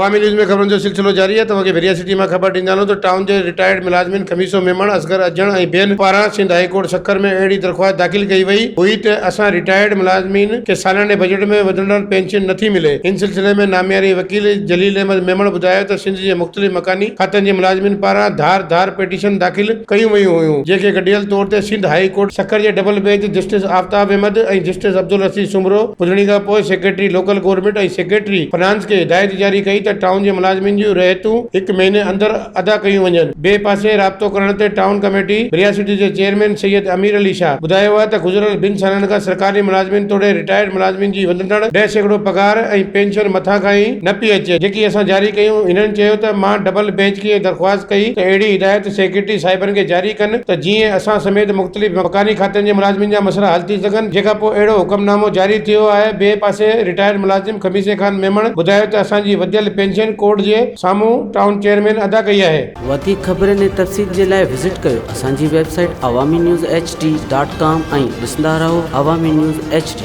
अवामी न्यूज़ में ख़बरनि जो सिलसिलो जारी आहे। तव्हांखे वेरिया सिटी में ख़बर ॾींदानो त टाउन जे रिटायर्ड मुलाज़िमिन खमीसो मेमण असगर अजण ऐं ॿियनि पारां सिंध हाई कोर्ट सखर में अहिड़ी दरख़्वास्त दाख़िल कई वई हुई त असां रिटायर्ड मुलाज़िमिन खे सालाने बजट में वधंदड़ पेंशन नथी मिले। इन सिलसिले में नामियारी वकील जलील अहमद मेमण ॿुधायो त सिंध जे मुख़्तलिफ़ मकानी खातनि जे मुलाज़िमिन पारां धार पिटीशन दाख़िल कयूं वयूं हुयूं, जंहिंखे गॾियल तौर ते सिंध हाई कोर्ट सखर जे double bench justice Aftab Ahmed ऐं जस्टिस अब्दुल रसीद सुमरो ॿुधणी खां पोइ सेक्रेटरी लोकल गवर्नमेंट ऐं सेक्रेटरी फाइनेंस खे हिदायत जारी कई त टाउन जे मुलाज़िमिन जूं रियायतूं 1 महीने अंदर अदा कयूं वञनि। ॿिए पासे राब्तो करण ते टाउन कमेटी वेरिया सिटी जे चेयरमैन सैयद अमीर अली शाह ॿुधायो आहे त गुज़िरियल 2 सालनि खां सरकारी मुलाज़िमिन तोड़े रिटायर्ड मुलाज़िमिन जी वधंदड़ 10% पगार ऐं पेंशन मथां खां ई न पई अचे, जेकी असां जारी कयूं। हिननि चयो त मां डबल बेंच खे दरख़्वास्त कई त अहिड़ी हिदायत सेक्रेटरी साहिबनि खे जारी कनि त जीअं असां समेत मुख़्तलिफ़ मकानी खातनि जे मुलाज़िमिन जा मसइला हल थी सघनि, जेखां पोइ अहिड़ो हुकुमनामो जारी थियो आहे। ॿिए पासे रिटायर्ड मुलाज़िम खमीसे खान मेमण ॿुधायो त असांजी वधियल पेंशन कोर्ट जे साम्हूं टाउन चेयरमैन अदा कई आहे। वधीक ख़बरनि ऐं तफ़सील जे लाइ विज़िट कयो असांजी वेबसाइट awamiNewsHD.com ऐं ॾिसंदा रहो अवामी न्यूज़ HD।